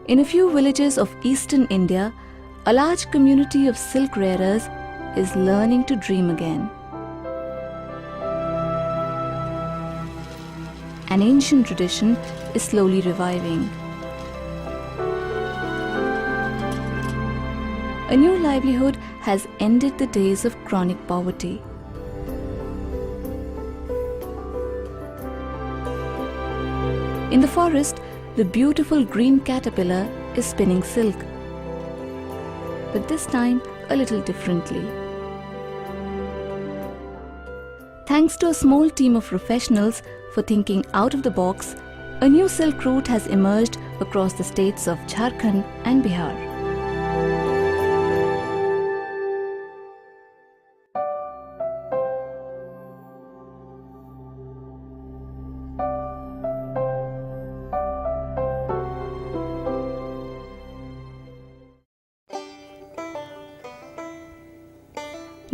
In a few villages of eastern India, a large community of silk wearers is learning to dream again. An ancient tradition is slowly reviving. A new livelihood has ended the days of chronic poverty. In the forest, the beautiful green caterpillar is spinning silk, but this time a little differently. Thanks to a small team of professionals for thinking out of the box, a new silk route has emerged across the states of Jharkhand and Bihar.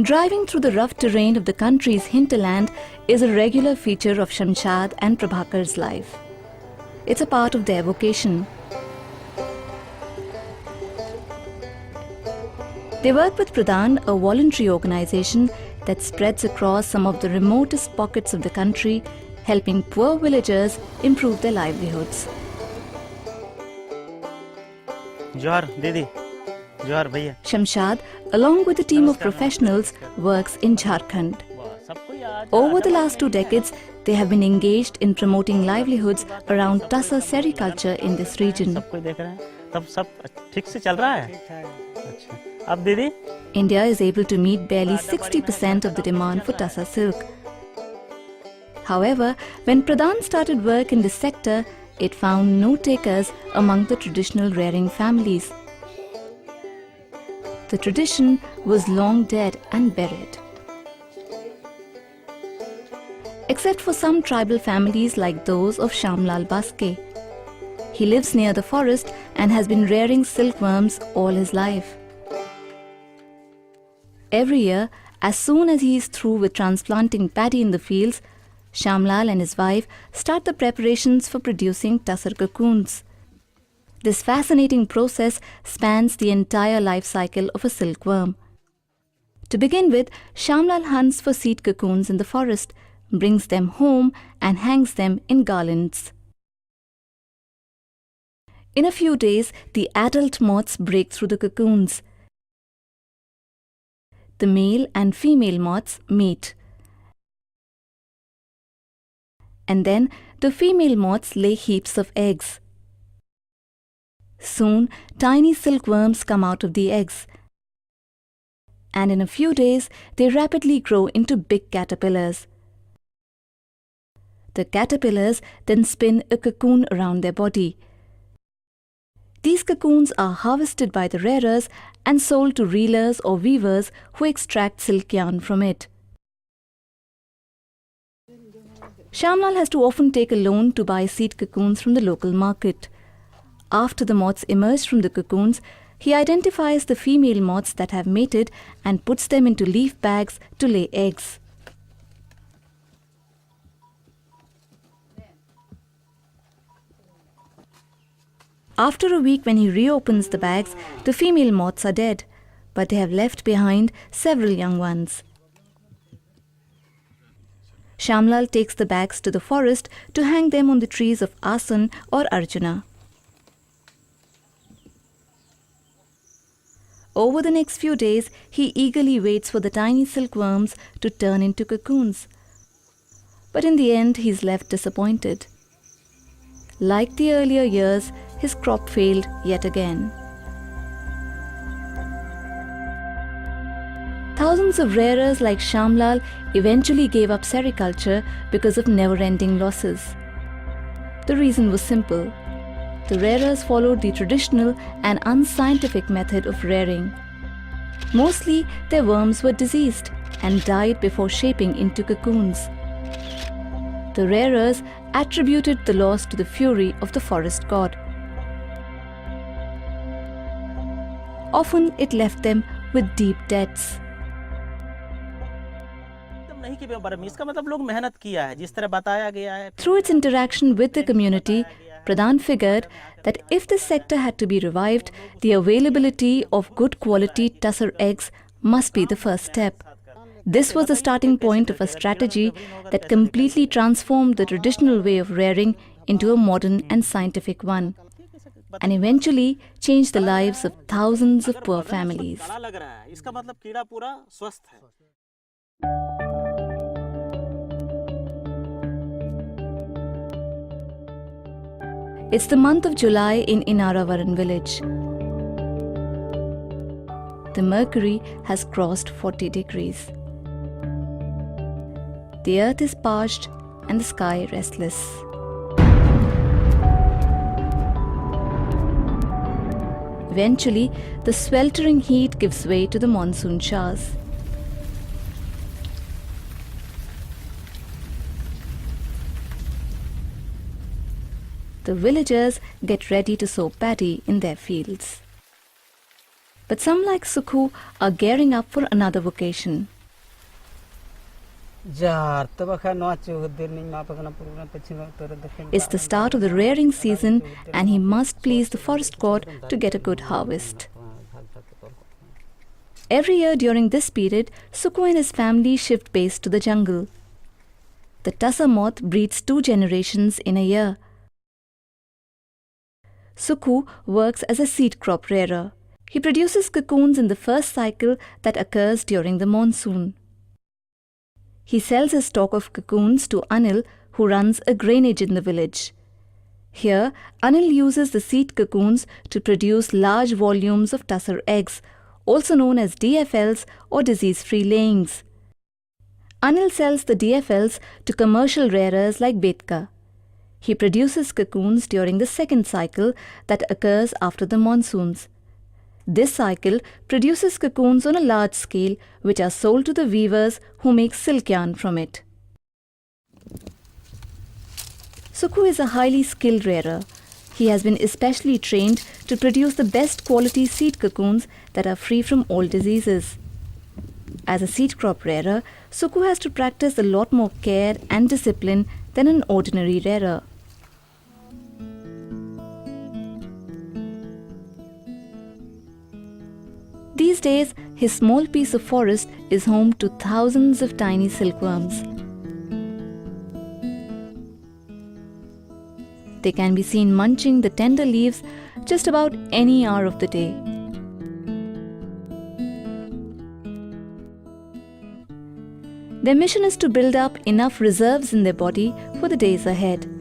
Driving through the rough terrain of the country's hinterland is a regular feature of Shamshad and Prabhakar's life. It's a part of their vocation. They work with Pradhan, a voluntary organization that spreads across some of the remotest pockets of the country, helping poor villagers improve their livelihoods. Johar, Didi. Johar, Bhaiya. Shamshad, along with a team of professionals, works in Jharkhand. Over the last 2 decades, they have been engaged in promoting livelihoods around Tassa sericulture in this region. India is able to meet barely 60% of the demand for Tassa silk. However, when Pradhan started work in this sector, it found no takers among the traditional rearing families. The tradition was long dead and buried. Except for some tribal families like those of Shamlal Baske. He lives near the forest and has been rearing silkworms all his life. Every year, as soon as he is through with transplanting paddy in the fields, Shamlal and his wife start the preparations for producing tussar cocoons. This fascinating process spans the entire life cycle of a silkworm. To begin with, Shamlal hunts for seed cocoons in the forest, brings them home and hangs them in garlands. In a few days, the adult moths break through the cocoons. The male and female moths meet. And then the female moths lay heaps of eggs. Soon, tiny silkworms come out of the eggs, and in a few days, they rapidly grow into big caterpillars. The caterpillars then spin a cocoon around their body. These cocoons are harvested by the rearers and sold to reelers or weavers who extract silk yarn from it. Shamlal has to often take a loan to buy seed cocoons from the local market. After the moths emerge from the cocoons, he identifies the female moths that have mated and puts them into leaf bags to lay eggs. After a week, when he reopens the bags, the female moths are dead, but they have left behind several young ones. Shamlal takes the bags to the forest to hang them on the trees of Asan or Arjuna. Over the next few days, he eagerly waits for the tiny silkworms to turn into cocoons. But in the end, he is left disappointed. Like the earlier years, his crop failed yet again. Thousands of rearers like Shamlal eventually gave up sericulture because of never-ending losses. The reason was simple. The rearers followed the traditional and unscientific method of rearing. Mostly, their worms were diseased and died before shaping into cocoons. The rearers attributed the loss to the fury of the forest god. Often, it left them with deep debts. Through its interaction with the community, Pradhan figured that if this sector had to be revived, the availability of good quality tussar eggs must be the first step. This was the starting point of a strategy that completely transformed the traditional way of rearing into a modern and scientific one, and eventually changed the lives of thousands of poor families. It's the month of July in Inaravaran village. The mercury has crossed 40 degrees. The earth is parched and the sky restless. Eventually, the sweltering heat gives way to the monsoon showers. The villagers get ready to sow paddy in their fields. But some, like Sukhu, are gearing up for another vocation. It's the start of the rearing season and he must please the forest god to get a good harvest. Every year during this period, Sukhu and his family shift base to the jungle. The tussar moth breeds 2 generations in a year. Sukhu works as a seed crop rearer. He produces cocoons in the first cycle that occurs during the monsoon. He sells his stock of cocoons to Anil, who runs a grainage in the village. Here, Anil uses the seed cocoons to produce large volumes of tussar eggs, also known as DFLs or disease-free layings. Anil sells the DFLs to commercial rearers like Betka. He produces cocoons during the second cycle that occurs after the monsoons. This cycle produces cocoons on a large scale which are sold to the weavers who make silk yarn from it. Sukhu is a highly skilled rearer. He has been especially trained to produce the best quality seed cocoons that are free from all diseases. As a seed crop rearer, Sukhu has to practice a lot more care and discipline than an ordinary rearer. These days, his small piece of forest is home to thousands of tiny silkworms. They can be seen munching the tender leaves just about any hour of the day. Their mission is to build up enough reserves in their body for the days ahead.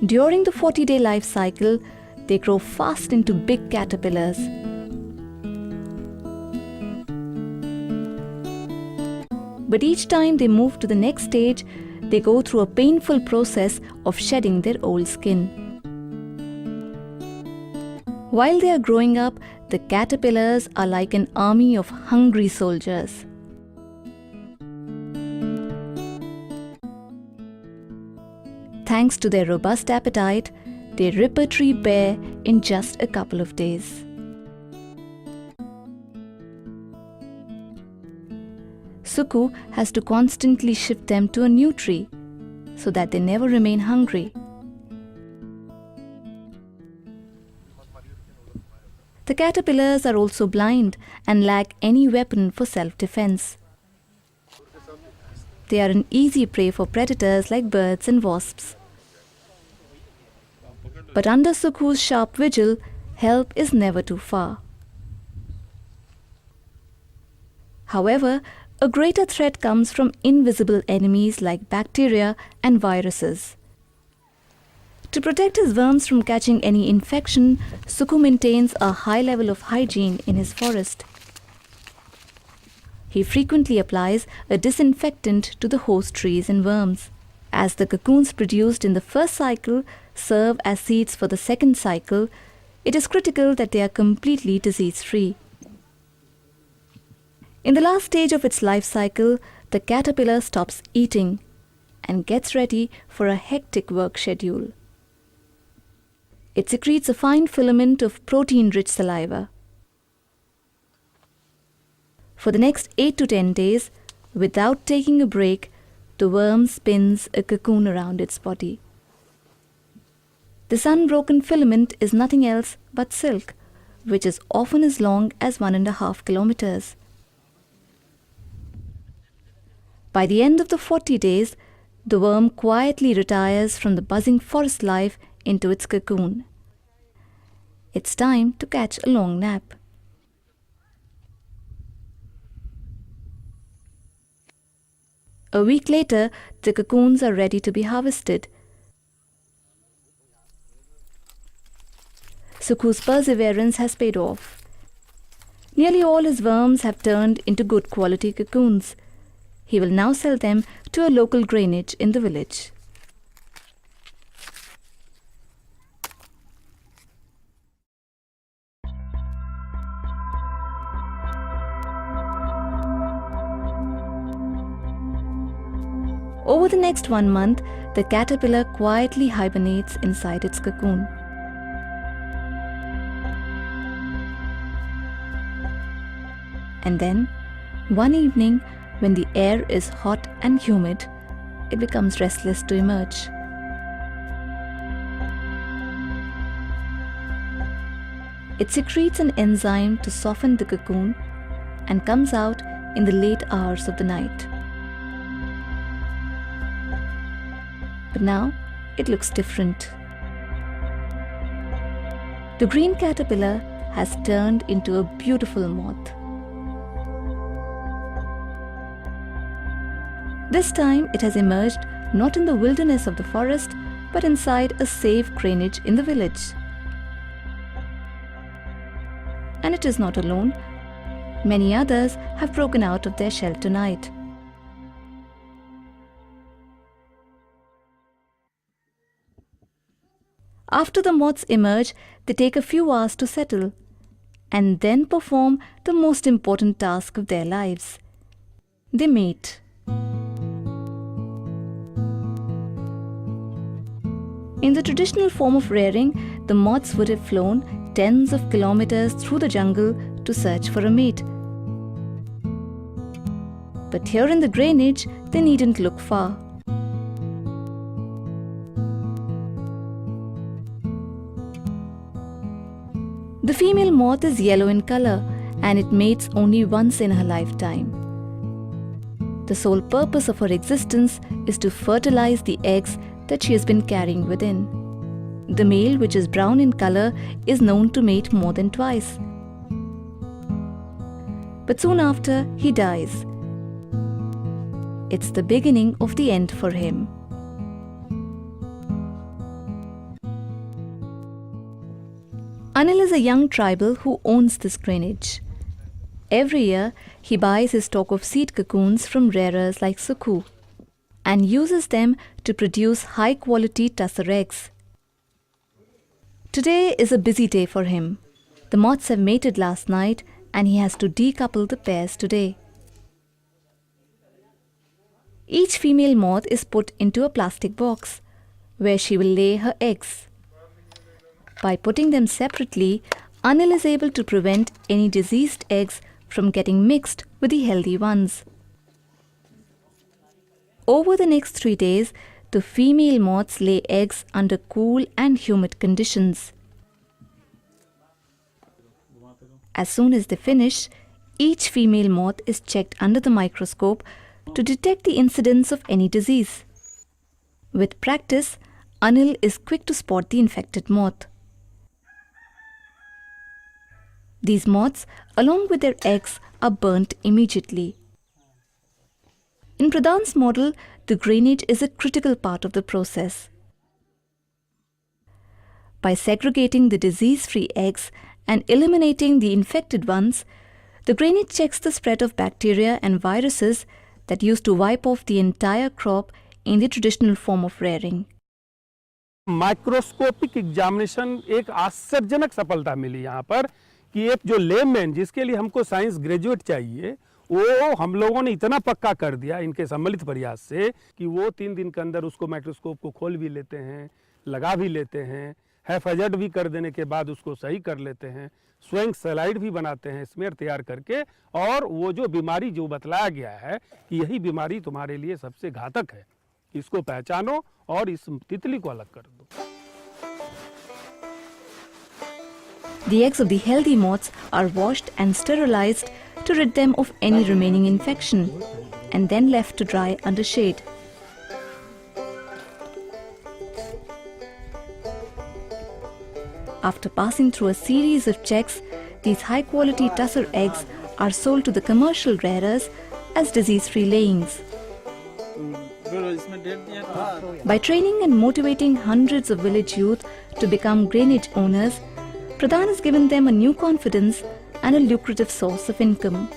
During the 40-day life cycle, they grow fast into big caterpillars. But each time they move to the next stage, they go through a painful process of shedding their old skin. While they are growing up, the caterpillars are like an army of hungry soldiers. Thanks to their robust appetite, they rip a tree bare in just a couple of days. Sukhu has to constantly shift them to a new tree so that they never remain hungry. The caterpillars are also blind and lack any weapon for self-defense. They are an easy prey for predators like birds and wasps. But under Sukhu's sharp vigil, help is never too far. However, a greater threat comes from invisible enemies like bacteria and viruses. To protect his worms from catching any infection, Sukhu maintains a high level of hygiene in his forest. He frequently applies a disinfectant to the host trees and worms. As the cocoons produced in the first cycle serve as seeds for the second cycle, it is critical that they are completely disease-free. In the last stage of its life cycle, the caterpillar stops eating and gets ready for a hectic work schedule. It secretes a fine filament of protein-rich saliva. For the next 8 to 10 days, without taking a break, the worm spins a cocoon around its body. This unbroken filament is nothing else but silk, which is often as long as 1.5 kilometers. By the end of the 40 days, the worm quietly retires from the buzzing forest life into its cocoon. It's time to catch a long nap. A week later, the cocoons are ready to be harvested. Sukhu's perseverance has paid off. Nearly all his worms have turned into good quality cocoons. He will now sell them to a local granage in the village. Over the next 1 month, the caterpillar quietly hibernates inside its cocoon. And then, one evening, when the air is hot and humid, it becomes restless to emerge. It secretes an enzyme to soften the cocoon and comes out in the late hours of the night. But now, it looks different. The green caterpillar has turned into a beautiful moth. This time it has emerged not in the wilderness of the forest, but inside a safe granage in the village. And it is not alone. Many others have broken out of their shell tonight. After the moths emerge, they take a few hours to settle and then perform the most important task of their lives. They mate. In the traditional form of rearing, the moths would have flown tens of kilometers through the jungle to search for a mate. But here in the granage, they needn't look far. The female moth is yellow in color and it mates only once in her lifetime. The sole purpose of her existence is to fertilize the eggs that she has been carrying within. The male, which is brown in color, is known to mate more than twice. But soon after, he dies. It's the beginning of the end for him. Anil is a young tribal who owns this granage. Every year, he buys his stock of seed cocoons from rearers like Sukhu and uses them to produce high-quality tussar eggs. Today is a busy day for him. The moths have mated last night and he has to decouple the pairs today. Each female moth is put into a plastic box where she will lay her eggs. By putting them separately, Anil is able to prevent any diseased eggs from getting mixed with the healthy ones. Over the next 3 days, the female moths lay eggs under cool and humid conditions. As soon as they finish, each female moth is checked under the microscope to detect the incidence of any disease. With practice, Anil is quick to spot the infected moth. These moths, along with their eggs, are burnt immediately. In Pradhan's model, the granage is a critical part of the process. By segregating the disease-free eggs and eliminating the infected ones, the granage checks the spread of bacteria and viruses that used to wipe off the entire crop in the traditional form of rearing. Microscopic examination एक आश्चर्यजनक सफलता मिली यहाँ पर कि एक जो layman जिसके लिए हमको साइंस ग्रेजुएट चाहिए वो हम लोगों ने इतना पक्का कर दिया इनके सम्मिलित प्रयास से कि वो 3 दिन के अंदर उसको माइक्रोस्कोप को खोल भी लेते हैं, लगा भी लेते हैं, हैफेजर्ड भी कर देने के बाद उसको सही कर लेते हैं, स्वयं सलाइड भी बनाते हैं स्मेयर तैयार करके, और वो जो बीमारी जो बतलाया गया है कि यही बीमारी तुम्हारे लिए सबसे घातक है, इसको पहचानो और इस तितली को अलग कर दो। The eggs of the healthy moths are washed and sterilized to rid them of any remaining infection and then left to dry under shade. After passing through a series of checks, these high-quality tussar eggs are sold to the commercial rearers as disease-free layings. By training and motivating hundreds of village youth to become grainage owners, Pradhan has given them a new confidence and a lucrative source of income.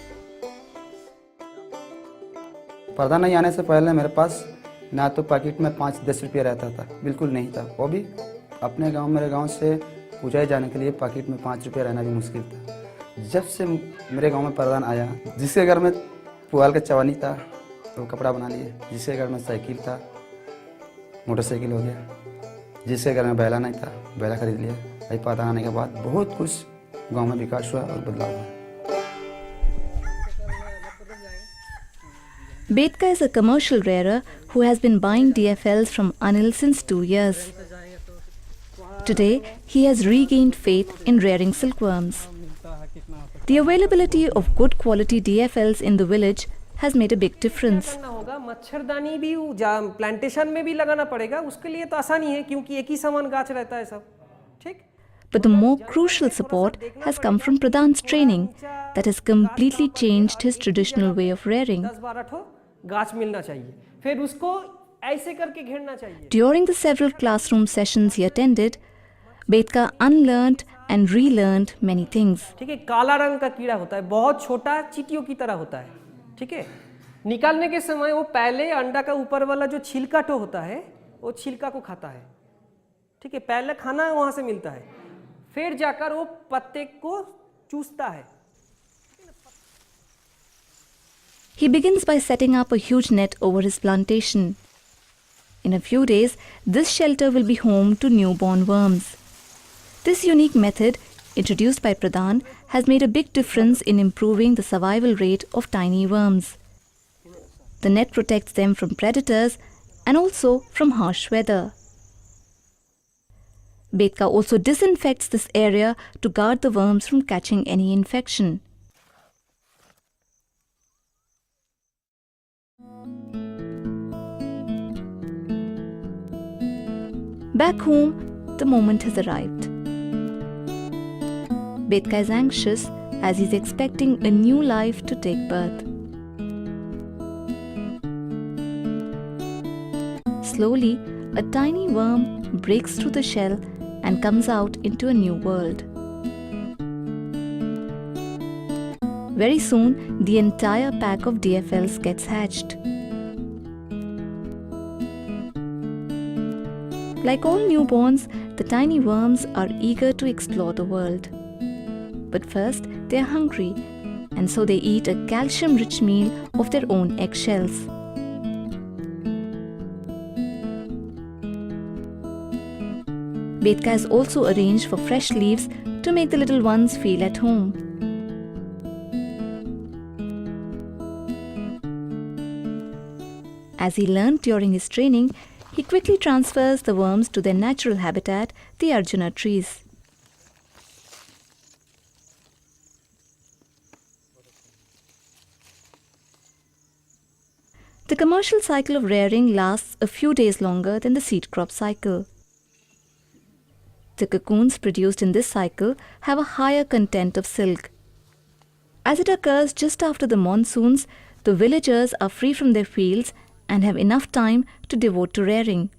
प्रधान नहीं आने से पहले मेरे पास ना तो packet में 5-10 रुपये रहता था, बिल्कुल नहीं था। वो भी अपने गांव, मेरे गांव से ऊंचाई जाने के लिए पैकेट में 5 रुपये रहना भी मुश्किल था। जब से मेरे गांव में प्रधान आया, जिसके घर में पुआल का चवानी था वो कपड़ा बना लिए, जिसके घर में साइकिल था मोटरसाइकिल हो गया, जिसके घर में बैला नहीं था बैला खरीद लिया। भाई प्रधान आने के बाद बहुत कुछ गांव में विकास हुआ और बदलाव हुआ। Betka is a commercial rearer who has been buying DFLs from Anil since 2 years. Today, he has regained faith in rearing silkworms. The availability of good quality DFLs in the village has made a big difference. मच्छरदानी भी plantation में भी लगाना पड़ेगा, उसके लिए तो आसानी है क्योंकि एक ही समान गाछ रहता है सब, ठीक। But the more crucial support has come from Pradhan's training that has completely changed his traditional way of rearing. 10-12 ठो गाछ मिलना चाहिए, फिर उसको ऐसे करके घेरना चाहिए। During the several classroom sessions he attended, Betka unlearned and relearned many things. ठीक है, काला रंग का कीड़ा होता है, बहुत छोटा चींटियों की तरह होता है, ठीक है। निकालने के समय वो पहले अंडा का ऊपर वाला जो छिलका तो होता है वो छिलका को खाता है, ठीक है। पहले खाना वहां से मिलता है, फिर जाकर वो पत्ते को चूसता है। He begins by setting up a huge net over his plantation. In a few days, this shelter will be home to newborn worms. This unique method, introduced by Pradhan, has made a big difference in improving the survival rate of tiny worms. The net protects them from predators and also from harsh weather. Betka also disinfects this area to guard the worms from catching any infection. Back home, the moment has arrived. Betka is anxious as he's expecting a new life to take birth. Slowly, a tiny worm breaks through the shell and comes out into a new world. Very soon, the entire pack of DFLs gets hatched. Like all newborns, the tiny worms are eager to explore the world. But first, they are hungry, and so they eat a calcium-rich meal of their own eggshells. Betka has also arranged for fresh leaves to make the little ones feel at home. As he learned during his training, he quickly transfers the worms to their natural habitat, the Arjuna trees. The commercial cycle of rearing lasts a few days longer than the seed crop cycle. The cocoons produced in this cycle have a higher content of silk. As it occurs just after the monsoons, the villagers are free from their fields and have enough time to devote to rearing.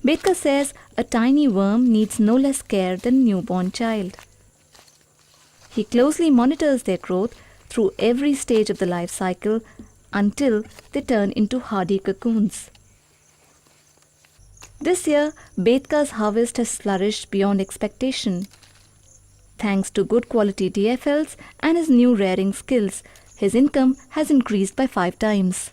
Betka says a tiny worm needs no less care than a newborn child. He closely monitors their growth through every stage of the life cycle until they turn into hardy cocoons. This year, Betka's harvest has flourished beyond expectation. Thanks to good quality DFLs and his new rearing skills, his income has increased by 5 times.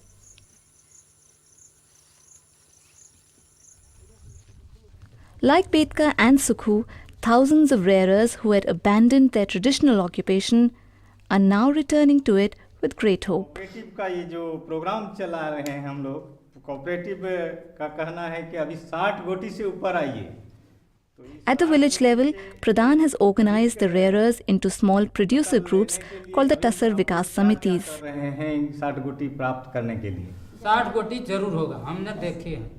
Like Betka and Sukhu, thousands of rearers who had abandoned their traditional occupation are now returning to it with great hope. Cooperative का ये जो programme चला रहे हैं हम लोग, cooperative का कहना है कि अभी 60 गोटी से ऊपर आइए। At the village level, Pradhan has organized the rearers into small producer groups called the Tasar Vikas Samitis. कर रहे हैं 60 गोटी प्राप्त करने के लिए। 60 गोटी जरूर होगा, हमने देखे हैं।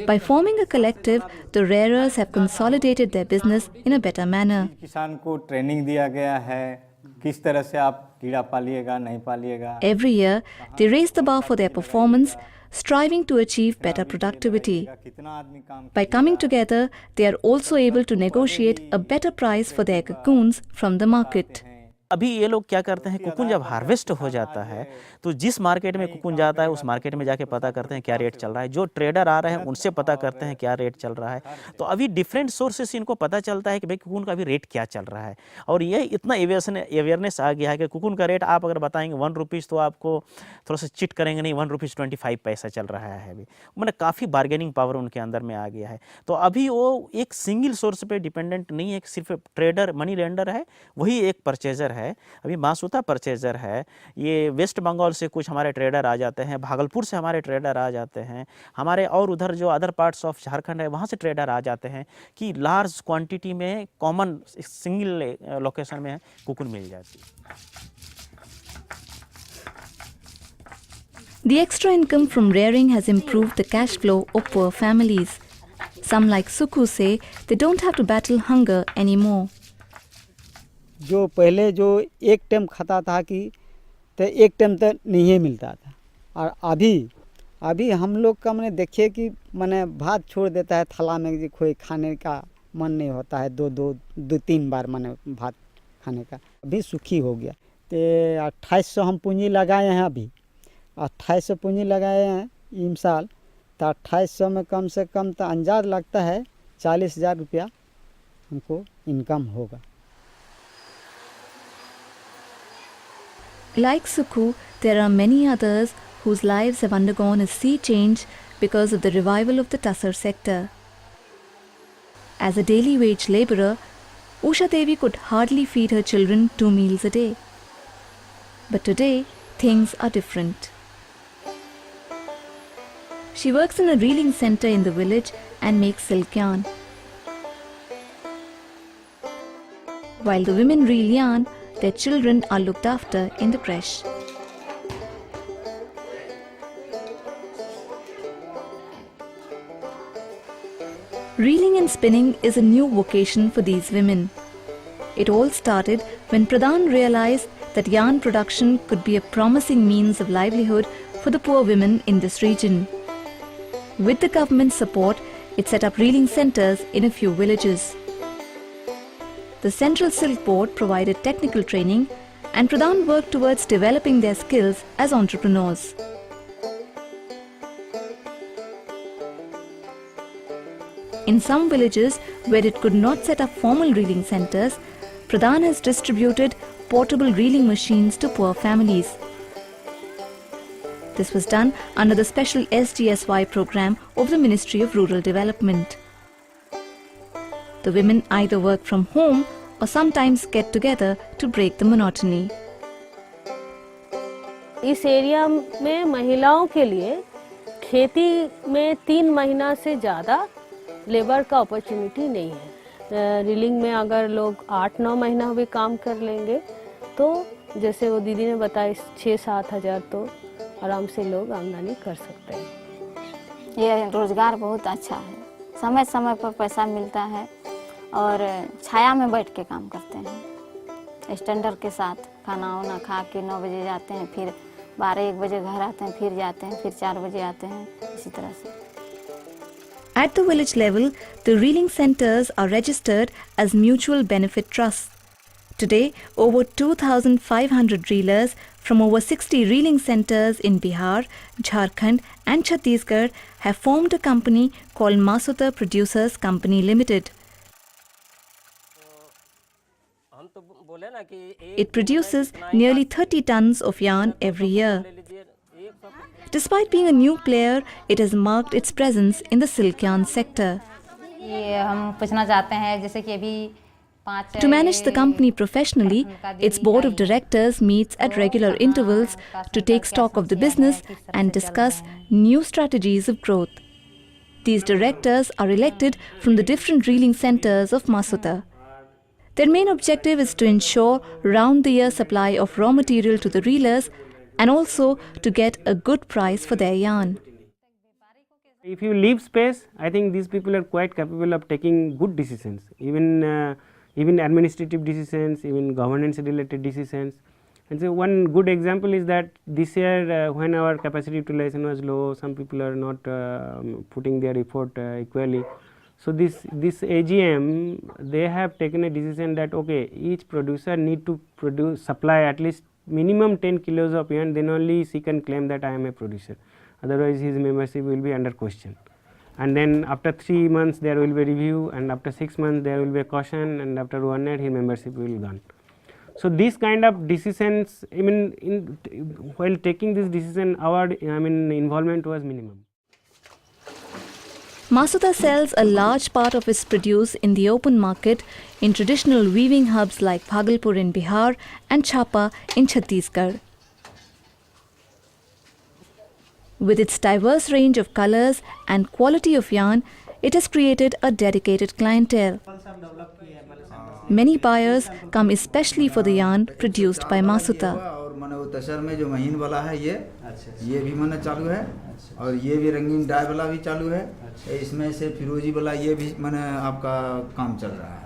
By forming a collective, the rearers have consolidated their business in a better manner. किसान को ट्रेनिंग दिया गया है, किस तरह से आप कीड़ा पालिएगा, नहीं पालिएगा। Every year, they raise the bar for their performance, striving to achieve better productivity. कितना आदमी काम By coming together, they are also able to negotiate a better price for their cocoons from the market. अभी ये लोग क्या करते हैं, cocoon जब हार्वेस्ट हो जाता है तो जिस मार्केट में कुकुन जाता है उस मार्केट में जाके पता करते हैं क्या रेट चल रहा है। जो ट्रेडर आ रहे हैं उनसे पता करते हैं क्या रेट चल रहा है। तो अभी डिफरेंट सोर्सेस से इनको पता चलता है कि भाई कुकुन का अभी रेट क्या चल रहा है। और ये इतना अवेयरनेस आ गया है कि कुकुन का रेट आप अगर बताएंगे 1 रुपीज़ तो आपको थोड़ा सा चिट करेंगे, नहीं 1 रुपीज़ 25 पैसा चल रहा है अभी। मैंने काफ़ी बार्गेनिंग पावर उनके अंदर में आ गया है। तो अभी वो एक सिंगल सोर्स पे डिपेंडेंट नहीं है, सिर्फ ट्रेडर मनी लेंडर है, वही एक परचेजर है। अभी मासूता परचेजर है। ये वेस्ट बंगाल से कुछ हमारे ट्रेडर आ जाते हैं, भागलपुर से हमारे ट्रेडर आ जाते हैं, हमारे और उधर जो अदर पार्ट्स ऑफ झारखंड है वहाँ से ट्रेडर आ जाते हैं कि लार्ज क्वांटिटी में कॉमन सिंगल लोकेशन में कुकुन मिल जाती है। The extra income from rearing has improved the cash flow of poor families. Some, like Sukhu, say they don't have to battle hunger anymore. जो पहले जो एक टाइम खाता था कि तो एक टाइम तो नहीं मिलता था, और अभी हम लोग का मैंने देखिए कि मैंने भात छोड़ देता है थाला में, कोई खाने का मन नहीं होता है, दो तीन बार मैंने भात खाने का। अभी सुखी हो गया। तो 2800 हम पूंजी लगाए हैं, अभी 2800 पूंजी लगाए हैं इस साल। तो 2800 में कम से कम तो अंदाज लगता है 40,000 रुपया हमको इनकम होगा। Like Sukhu, there are many others whose lives have undergone a sea change because of the revival of the Tasar sector. As a daily wage labourer, Usha Devi could hardly feed her children 2 meals a day. But today, things are different. She works in a reeling centre in the village and makes silk yarn. While the women reel yarn, their children are looked after in the creche. Reeling and spinning is a new vocation for these women. It all started when Pradhan realized that yarn production could be a promising means of livelihood for the poor women in this region. With the government support, it set up reeling centres in a few villages. The Central Silk Board provided technical training, and Pradhan worked towards developing their skills as entrepreneurs. In some villages where it could not set up formal reeling centres, Pradhan has distributed portable reeling machines to poor families. This was done under the special SGSY program of the Ministry of Rural Development. The women either work from home or sometimes get together to break the monotony. इस area में महिलाओं के लिए खेती में 3 महीना से ज़्यादा लेबर का अपॉर्चुनिटी नहीं है। रीलिंग में अगर लोग 8-9 महीना भी काम कर लेंगे तो जैसे वो दीदी ने बताया 6-7 हज़ार तो आराम से लोग आमदनी कर सकते हैं। ये रोज़गार बहुत अच्छा है, समय समय पर पैसा मिलता है और छाया में बैठ के काम करते हैं। स्टैंडर्ड के साथ खाना वाना खा के 9 बजे जाते हैं, फिर 12-1 बजे घर आते हैं, फिर जाते हैं, फिर 4 बजे आते हैं, इसी तरह से। At the village level, the reeling centres are registered as mutual benefit trusts. Today, over 2,500 reelers from over 60 reeling centres in Bihar, Jharkhand and Chhattisgarh have formed a company called Masuta Producers Company Limited. It produces nearly 30 tons of yarn every year. Despite being a new player, it has marked its presence in the silk yarn sector. ये हम पूछना चाहते हैं जैसे कि अभी 5 To manage the company professionally, its board of directors meets at regular intervals to take stock of the business and discuss new strategies of growth. These directors are elected from the different reeling centers of Masuta. Their main objective is to ensure round-the-year supply of raw material to the reelers and also to get a good price for their yarn. If you leave space, I think these people are quite capable of taking good decisions, even administrative decisions, even governance related decisions. And so one good example is that this year when our capacity utilization was low, some people are not putting their effort equally. So this AGM, they have taken a decision that okay, each producer need to supply at least minimum 10 kilos of yarn, then only he can claim that I am a producer. Otherwise his membership will be under question. And then after 3 months there will be review, and after 6 months there will be a caution, and after 1 year his membership will be gone. So these kind of decisions, I mean, while taking this decision, our involvement was minimum. Masuta sells a large part of its produce in the open market in traditional weaving hubs like Bhagalpur in Bihar and Chhapa in Chhattisgarh. With its diverse range of colors and quality of yarn, it has created a dedicated clientele. Many buyers come especially for the yarn produced by Masuta. और मैंने वो तसर में जो महीन वाला है ये भी मैंने चालू है, और ये भी रंगीन डाई वाला भी चालू है, इसमें से फिरोजी वाला ये भी मैंने आपका काम चल रहा है।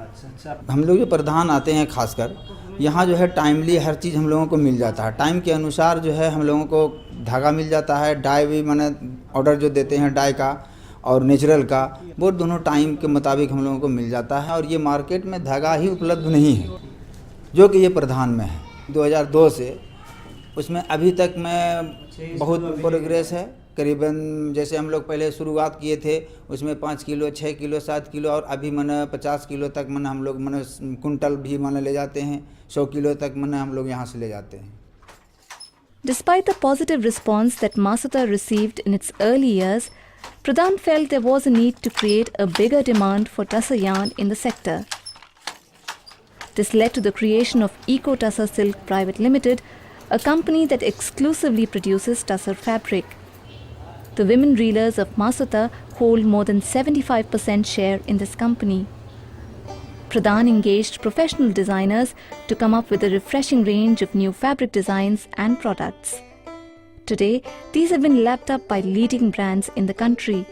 हम लोग जो प्रधान आते हैं खासकर यहाँ जो है टाइमली हर चीज़ हम लोगों को मिल जाता है, टाइम के अनुसार जो है हम लोगों को धागा मिल जाता है, डाई भी मैंने ऑर्डर जो देते हैं डाई का और नेचुरल का, वो दोनों टाइम के मुताबिक हम लोगों को मिल जाता है। और ये मार्केट में धागा ही उपलब्ध नहीं है जो कि ये प्रधान में है 2002 से, उसमें अभी तक में बहुत प्रोग्रेस है। करीबन जैसे हम लोग पहले शुरुआत किए थे उसमें 5 किलो 6 किलो 7 किलो, और अभी मैंने 50 किलो तक मैंने हम लोग मैंने कुंटल भी मैंने ले जाते हैं, 100 किलो तक मैंने हम लोग यहाँ से ले जाते हैं। Despite the positive response that Masuta received in its early years, Pradhan felt there was a need to create a bigger demand for tussar yarn in the sector. This led to the creation of Eco Tussar Silk Private Limited, a company that exclusively produces tussar fabric. The women reelers of Masuta hold more than 75% share in this company. Pradhan engaged professional designers to come up with a refreshing range of new fabric designs and products. Today, these have been lapped up by leading brands in the country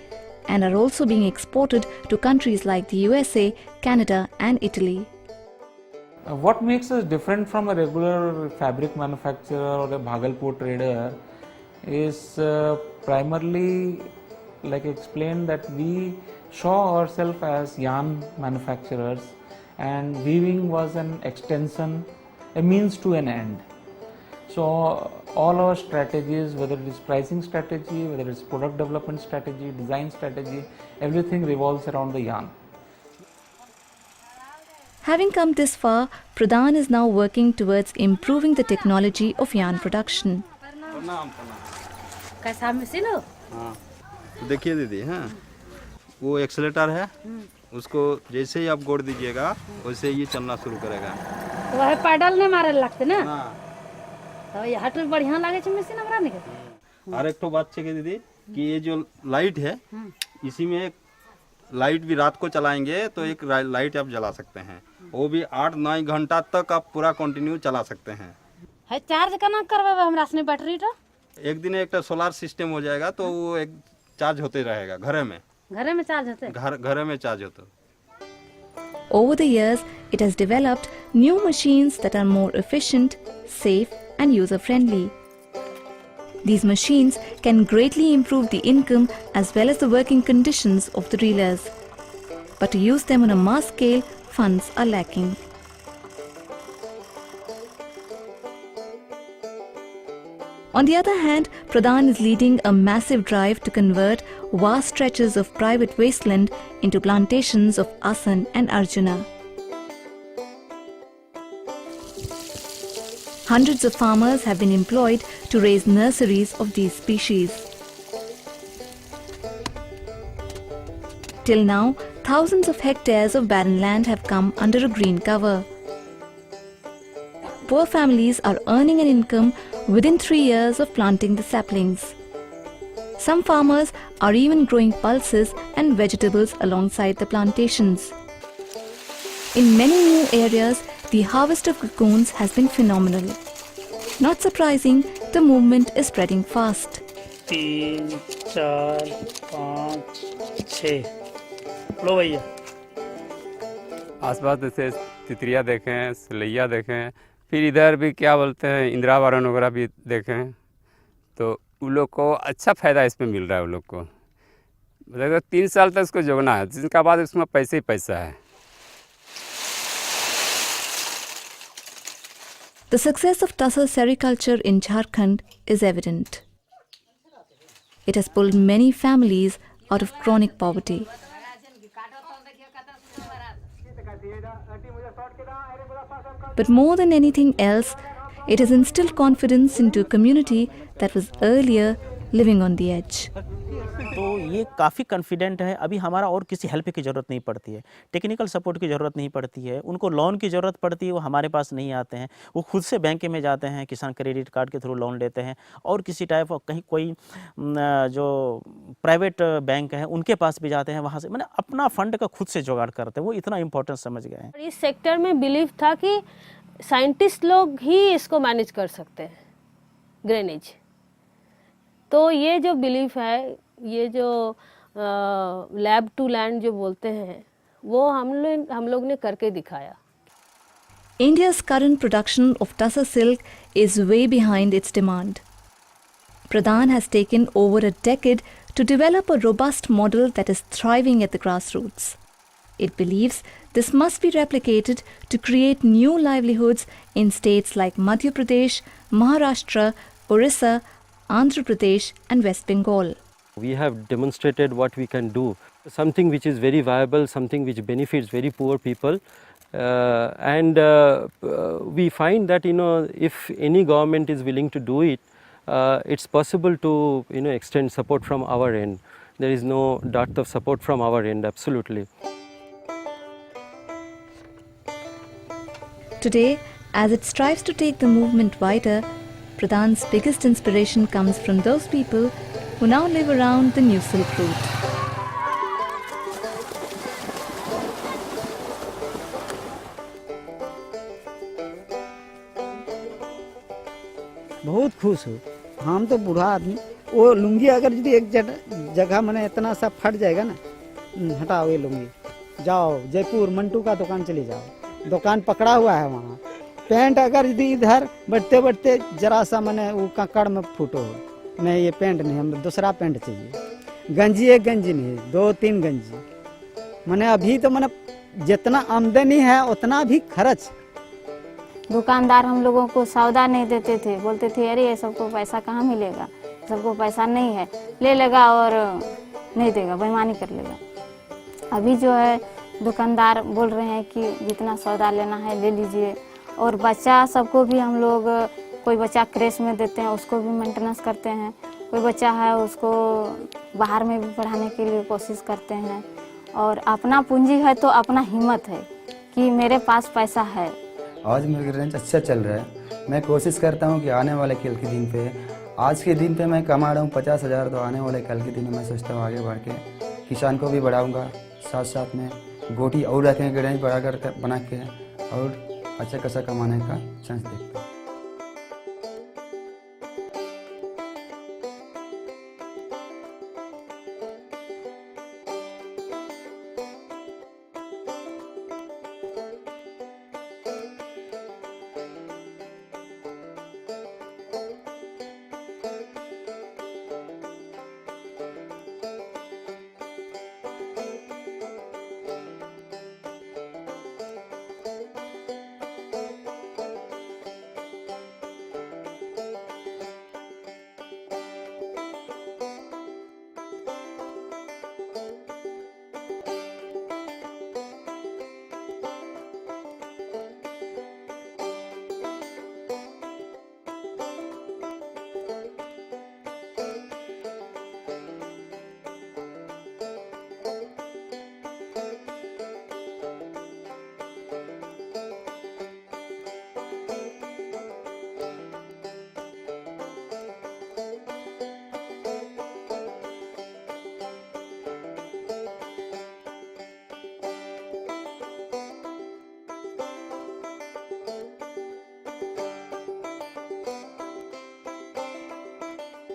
and are also being exported to countries like the USA, Canada and Italy. What makes us different from a regular fabric manufacturer or a Bhagalpur trader is primarily, like I explained, that we saw ourselves as yarn manufacturers, and weaving was an extension, a means to an end. So all our strategies, whether it is pricing strategy, whether it is product development strategy, design strategy, everything revolves around the yarn. Having come this far, Pradhan is now working towards improving the technology of yarn production. कैसा machine हो? हाँ, तो देखिए दीदी, हाँ, वो accelerator है, उसको जैसे ही आप गोड़ दीजिएगा वैसे ये चलना शुरू करेगा। वह पैडल ने मारे लगते ना? तो ये हट बढ़िया लगे छे मशीन हमरा ने के। और एक तो बात है दीदी कि ये जो लाइट है, इसी में एक लाइट भी रात को चलाएंगे तो एक लाइट आप जला सकते हैं, वो भी 8-9 घंटा तक आप पूरा कंटिन्यू चला सकते हैं। है चार्ज करना करवावे हमरा से बैटरी तो? एक दिन एक सोलार सिस्टम हो जाएगा तो वो एक चार्ज होते रहेगा घरे में चार्ज होते? घरे में चार्ज होता। Over the years, it has developed new machines that are more efficient, safe and user-friendly. These machines can greatly improve the income as well as the working conditions of the reelers. But to use them on a mass scale, funds are lacking. On the other hand, Pradhan is leading a massive drive to convert vast stretches of private wasteland into plantations of Asan and Arjuna. Hundreds of farmers have been employed to raise nurseries of these species. Till now, thousands of hectares of barren land have come under a green cover. Poor families are earning an income within 3 years of planting the saplings. Some farmers are even growing pulses and vegetables alongside the plantations. In many new areas, the harvest of cocoons has been phenomenal. Not surprising, the movement is spreading fast. 3, 4, 5, 6 लो भैया। आसपास जैसे तितरिया देखें, सलैया देखें, फिर इधर भी क्या बोलते हैं इंदिरावरण वगैरह भी देखें, तो उन लोग को अच्छा फ़ायदा इसमें मिल रहा है। उन लोग को मतलब 3 साल तक इसको जोड़ना है, जिनका बाद उसमें पैसे ही पैसा है। The success of tussar sericulture in Jharkhand is evident. It has pulled many families out of chronic poverty. But more than anything else, it has instilled confidence into a community that was earlier living on the edge. तो ये काफ़ी confident है। अभी हमारा और किसी help की ज़रूरत नहीं पड़ती है, टेक्निकल सपोर्ट की ज़रूरत नहीं पड़ती है, उनको लोन की ज़रूरत पड़ती है, वो हमारे पास नहीं आते हैं, वो खुद से बैंक में जाते हैं, किसान क्रेडिट कार्ड के थ्रू लोन लेते हैं, और किसी टाइप ऑफ कहीं कोई जो प्राइवेट बैंक है उनके पास भी जाते हैं, वहाँ से मैंने अपना फंड का खुद से जुगाड़ करते हैं। वो इतना इम्पोर्टेंस समझ गए हैं। इस सेक्टर में बिलीव था कि साइंटिस्ट लोग ही इसको मैनेज कर सकते हैं, ग्रेनेज। तो ये जो बिलीफ है, ये जो लैब टू लैंड जो बोलते हैं, वो हम लोग ने करके दिखाया। India's current production of tussar silk is way behind its demand. Pradhan has taken over a decade to develop a robust model that is thriving at the grassroots. It believes this must be replicated to create new livelihoods in states like Madhya Pradesh, Maharashtra, Orissa, Andhra Pradesh and West Bengal. We have demonstrated what we can do, something which is very viable, something which benefits very poor people, and we find that if any government is willing to do it, it's possible to extend support from our end. There is no dearth of support from our end, absolutely. Today, as it strives to take the movement wider, Pradhan's biggest inspiration comes from those people who now live around the new Silk Route. बहुत खुश हूँ। हम तो बूढ़ा आदमी, वो लुंगी अगर यदि एक जगह मैंने इतना सा फट जाएगा ना, हटाओ ये लुंगी, जाओ जयपुर मंटू का दुकान चले जाओ, दुकान पकड़ा हुआ है वहाँ। पैंट अगर यदि इधर बढ़ते बढ़ते जरा सा मैंने वो ककड़ में फूटो, नहीं ये पैंट नहीं, हमें दूसरा पैंट चाहिए। गंजी एक गंजी नहीं, 2-3 गंजी। मैंने अभी तो मैंने जितना आमदनी है उतना भी खर्च। दुकानदार हम लोगों को सौदा नहीं देते थे, बोलते थे अरे ये सबको पैसा कहाँ मिलेगा, सबको पैसा नहीं है, ले लेगा और नहीं देगा, बेईमानी कर लेगा। अभी जो है दुकानदार बोल रहे हैं कि जितना सौदा लेना है ले लीजिए। और बच्चा सबको भी हम लोग, कोई बच्चा क्रेश में देते हैं, उसको भी मेंटेनेंस करते हैं, कोई बच्चा है उसको बाहर में भी पढ़ाने के लिए कोशिश करते हैं। और अपना पूंजी है तो अपना हिम्मत है कि मेरे पास पैसा है। आज मेरा रेंज अच्छा चल रहा है। मैं कोशिश करता हूँ कि आने वाले कल के दिन पे, आज के दिन पे मैं कमा रहा हूँ 50,000, तो आने वाले कल के दिन में मैं सोचता हूँ आगे बढ़ के किसान को भी बढ़ाऊँगा, साथ साथ में गोटी और रखेंगे रेंज बढ़ा कर बना के, और अच्छा खासा कमाने का चांस देखता हूँ।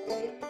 है।